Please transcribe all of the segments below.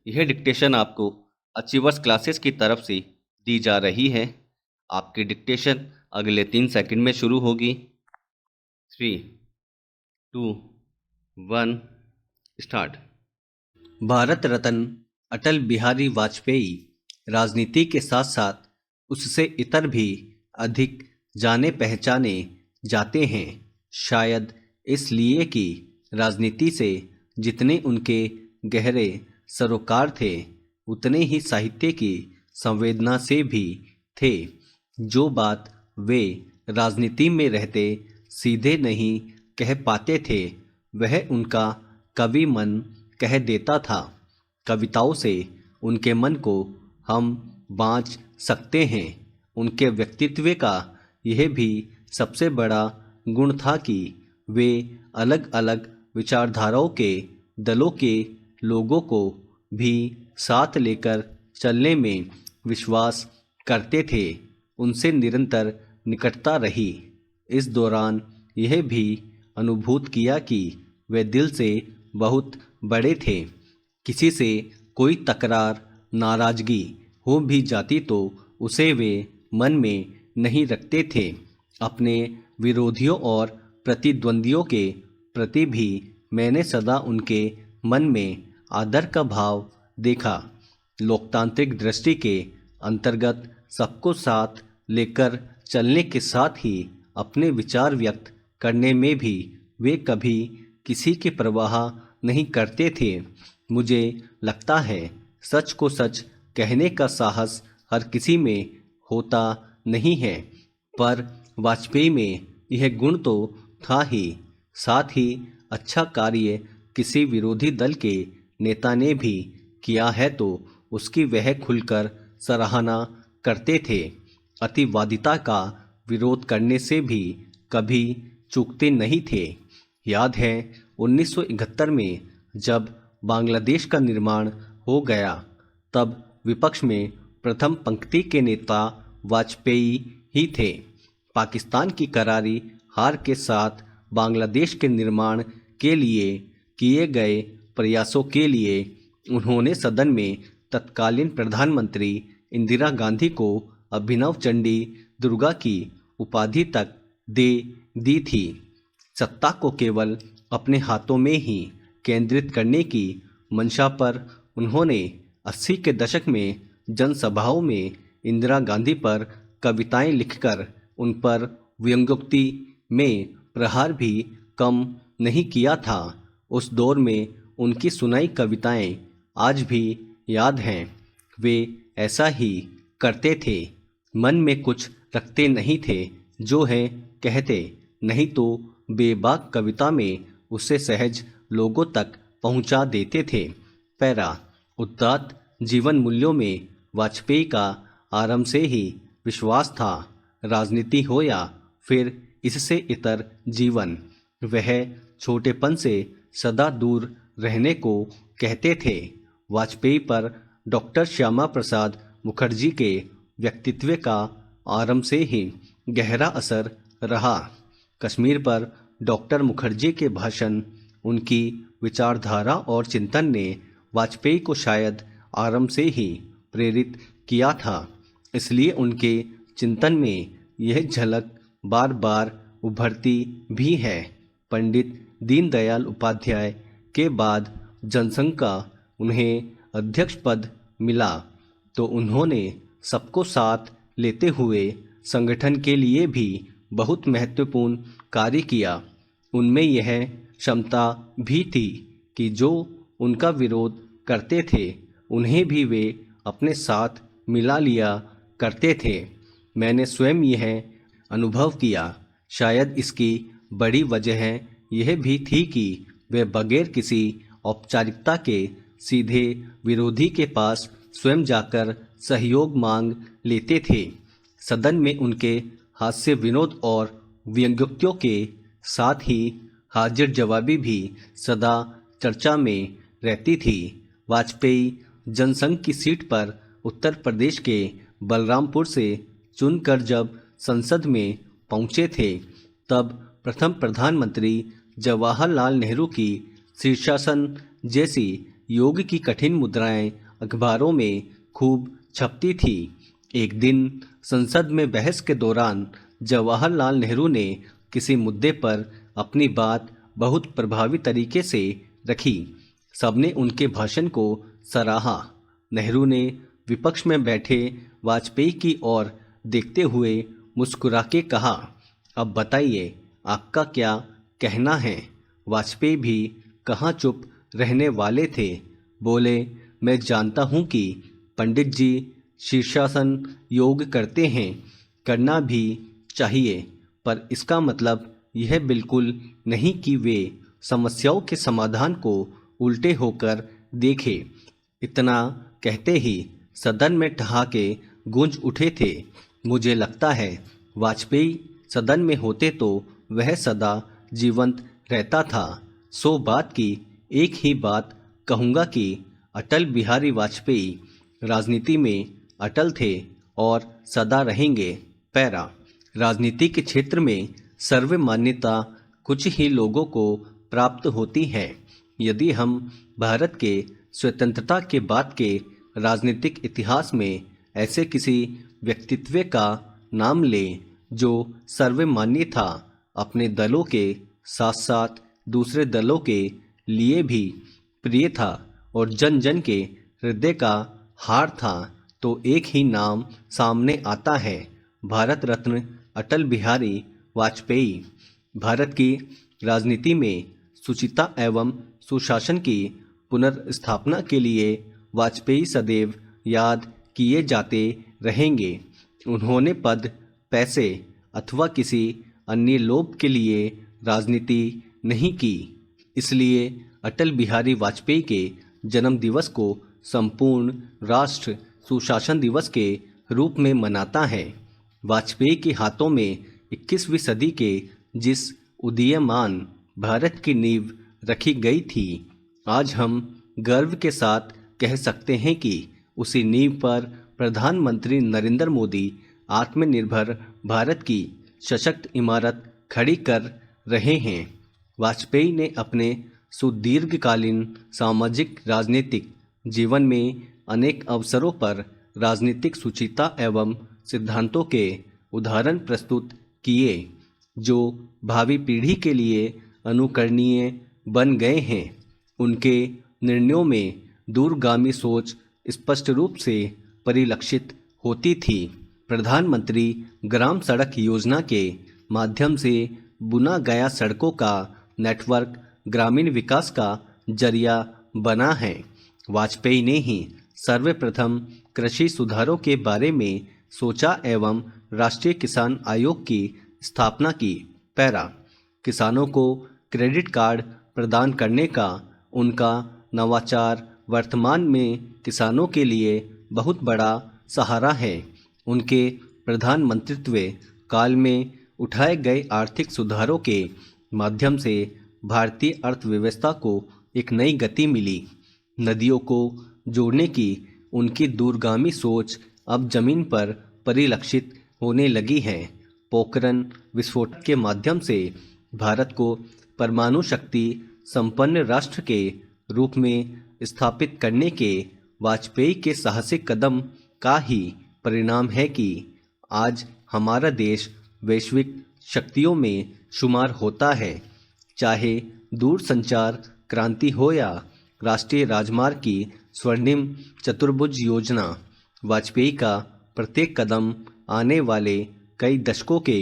यह डिक्टेशन आपको achievers classes की तरफ से दी जा रही है। आपकी डिक्टेशन अगले 3 सेकंड में शुरू होगी। 3, 2, 1 स्टार्ट। भारत रत्न अटल बिहारी वाजपेयी राजनीति के साथ साथ उससे इतर भी अधिक जाने पहचाने जाते हैं, शायद इसलिए कि राजनीति से जितने उनके गहरे सरोकार थे उतने ही साहित्य की संवेदना से भी थे। जो बात वे राजनीति में रहते सीधे नहीं कह पाते थे वह उनका कवि मन कह देता था। कविताओं से उनके मन को हम बांच सकते हैं। उनके व्यक्तित्व का यह भी सबसे बड़ा गुण था कि वे अलग अलग विचारधाराओं के दलों के लोगों को भी साथ लेकर चलने में विश्वास करते थे। उनसे निरंतर निकटता रही। इस दौरान यह भी अनुभूत किया कि वे दिल से बहुत बड़े थे। किसी से कोई तकरार नाराजगी हो भी जाती तो उसे वे मन में नहीं रखते थे। अपने विरोधियों और प्रतिद्वंदियों के प्रति भी मैंने सदा उनके मन में आदर का भाव देखा। लोकतांत्रिक दृष्टि के अंतर्गत सबको साथ लेकर चलने के साथ ही अपने विचार व्यक्त करने में भी वे कभी किसी की परवाह नहीं करते थे। मुझे लगता है सच को सच कहने का साहस हर किसी में होता नहीं है, पर वाजपेयी में यह गुण तो था ही। साथ ही अच्छा कार्य किसी विरोधी दल के नेता ने भी किया है तो उसकी वह खुलकर सराहना करते थे। अतिवादिता का विरोध करने से भी कभी चूकते नहीं थे। याद है 1971 में जब बांग्लादेश का निर्माण हो गया, तब विपक्ष में प्रथम पंक्ति के नेता वाजपेयी ही थे। पाकिस्तान की करारी हार के साथ बांग्लादेश के निर्माण के लिए किए गए प्रयासों के लिए उन्होंने सदन में तत्कालीन प्रधानमंत्री इंदिरा गांधी को अभिनव चंडी दुर्गा की उपाधि तक दे दी थी। सत्ता को केवल अपने हाथों में ही केंद्रित करने की मंशा पर उन्होंने 80 के दशक में जनसभाओं में इंदिरा गांधी पर कविताएं लिखकर उन पर व्यंग्योक्ति में प्रहार भी कम नहीं किया था। उस दौर में उनकी सुनाई कविताएं आज भी याद हैं। वे ऐसा ही करते थे, मन में कुछ रखते नहीं थे, जो है कहते, नहीं तो बेबाक कविता में उसे सहज लोगों तक पहुंचा देते थे। पैरा उदात्त जीवन मूल्यों में वाजपेयी का आरंभ से ही विश्वास था। राजनीति हो या फिर इससे इतर जीवन, वह छोटेपन से सदा दूर रहने को कहते थे। वाजपेयी पर डॉक्टर श्यामा प्रसाद मुखर्जी के व्यक्तित्व का आरंभ से ही गहरा असर रहा। कश्मीर पर डॉक्टर मुखर्जी के भाषण, उनकी विचारधारा और चिंतन ने वाजपेयी को शायद आरंभ से ही प्रेरित किया था। इसलिए उनके चिंतन में यह झलक बार बार उभरती भी है। पंडित दीनदयाल उपाध्याय के बाद जनसंघ का उन्हें अध्यक्ष पद मिला तो उन्होंने सबको साथ लेते हुए संगठन के लिए भी बहुत महत्वपूर्ण कार्य किया। उनमें यह क्षमता भी थी कि जो उनका विरोध करते थे उन्हें भी वे अपने साथ मिला लिया करते थे। मैंने स्वयं यह अनुभव किया। शायद इसकी बड़ी वजह यह भी थी कि वे बगैर किसी औपचारिकता के सीधे विरोधी के पास स्वयं जाकर सहयोग मांग लेते थे। सदन में उनके हास्य विनोद और व्यंग्योक्तियों के साथ ही हाजिर जवाबी भी सदा चर्चा में रहती थी। वाजपेयी जनसंघ की सीट पर उत्तर प्रदेश के बलरामपुर से चुनकर जब संसद में पहुंचे थे, तब प्रथम प्रधानमंत्री जवाहरलाल नेहरू की शीर्षासन जैसी योग की कठिन मुद्राएं अखबारों में खूब छपती थी। एक दिन संसद में बहस के दौरान जवाहरलाल नेहरू ने किसी मुद्दे पर अपनी बात बहुत प्रभावी तरीके से रखी। सबने उनके भाषण को सराहा। नेहरू ने विपक्ष में बैठे वाजपेयी की ओर देखते हुए मुस्कुरा के कहा, अब बताइए आपका क्या कहना है। वाजपेयी भी कहाँ चुप रहने वाले थे। बोले, मैं जानता हूँ कि पंडित जी शीर्षासन योग करते हैं, करना भी चाहिए, पर इसका मतलब यह बिल्कुल नहीं कि वे समस्याओं के समाधान को उल्टे होकर देखें। इतना कहते ही सदन में ठहाके गूंज उठे थे। मुझे लगता है वाजपेयी सदन में होते तो वह सदा जीवंत रहता था। सो बात की एक ही बात कहूँगा कि अटल बिहारी वाजपेयी राजनीति में अटल थे और सदा रहेंगे। पैरा, राजनीति के क्षेत्र में सर्वमान्यता कुछ ही लोगों को प्राप्त होती है। यदि हम भारत के स्वतंत्रता के बाद के राजनीतिक इतिहास में ऐसे किसी व्यक्तित्व का नाम लें जो सर्वमान्य था, अपने दलों के साथ साथ दूसरे दलों के लिए भी प्रिय था और जन जन के हृदय का हार था, तो एक ही नाम सामने आता है, भारत रत्न अटल बिहारी वाजपेयी। भारत की राजनीति में सुचिता एवं सुशासन की पुनर्स्थापना के लिए वाजपेयी सदैव याद किए जाते रहेंगे। उन्होंने पद, पैसे अथवा किसी अन्य लोभ के लिए राजनीति नहीं की। इसलिए अटल बिहारी वाजपेयी के जन्म दिवस को संपूर्ण राष्ट्र सुशासन दिवस के रूप में मनाता है। वाजपेयी के हाथों में 21वीं सदी के जिस उदीयमान भारत की नींव रखी गई थी, आज हम गर्व के साथ कह सकते हैं कि उसी नींव पर प्रधानमंत्री नरेंद्र मोदी आत्मनिर्भर भारत की सशक्त इमारत खड़ी कर रहे हैं। वाजपेयी ने अपने सुदीर्घकालीन सामाजिक राजनीतिक जीवन में अनेक अवसरों पर राजनीतिक सुचिता एवं सिद्धांतों के उदाहरण प्रस्तुत किए, जो भावी पीढ़ी के लिए अनुकरणीय बन गए हैं। उनके निर्णयों में दूरगामी सोच स्पष्ट रूप से परिलक्षित होती थी। प्रधानमंत्री ग्राम सड़क योजना के माध्यम से बुना गया सड़कों का नेटवर्क ग्रामीण विकास का जरिया बना है। वाजपेयी ने ही सर्वप्रथम कृषि सुधारों के बारे में सोचा एवं राष्ट्रीय किसान आयोग की स्थापना की। पैरा, किसानों को क्रेडिट कार्ड प्रदान करने का उनका नवाचार वर्तमान में किसानों के लिए बहुत बड़ा सहारा है। उनके प्रधानमंत्रित्व काल में उठाए गए आर्थिक सुधारों के माध्यम से भारतीय अर्थव्यवस्था को एक नई गति मिली। नदियों को जोड़ने की उनकी दूरगामी सोच अब जमीन पर परिलक्षित होने लगी है। पोखरण विस्फोट के माध्यम से भारत को परमाणु शक्ति संपन्न राष्ट्र के रूप में स्थापित करने के वाजपेयी के साहसिक कदम का ही परिणाम है कि आज हमारा देश वैश्विक शक्तियों में शुमार होता है। चाहे दूरसंचार क्रांति हो या राष्ट्रीय राजमार्ग की स्वर्णिम चतुर्भुज योजना, वाजपेयी का प्रत्येक कदम आने वाले कई दशकों के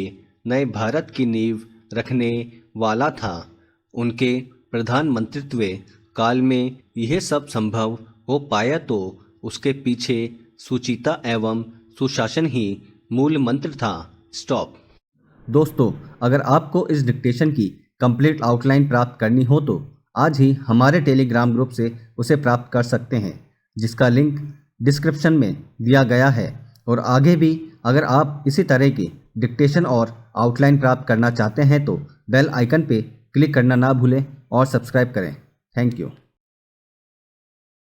नए भारत की नींव रखने वाला था। उनके प्रधानमंत्रित्व काल में यह सब संभव हो पाया तो उसके पीछे सुचिता एवं सुशासन ही मूल मंत्र था। स्टॉप। दोस्तों, अगर आपको इस डिक्टेशन की कंप्लीट आउटलाइन प्राप्त करनी हो तो आज ही हमारे टेलीग्राम ग्रुप से उसे प्राप्त कर सकते हैं, जिसका लिंक डिस्क्रिप्शन में दिया गया है। और आगे भी अगर आप इसी तरह की डिक्टेशन और आउटलाइन प्राप्त करना चाहते हैं तो बेल आइकन पे क्लिक करना ना भूलें और सब्सक्राइब करें। Thank you.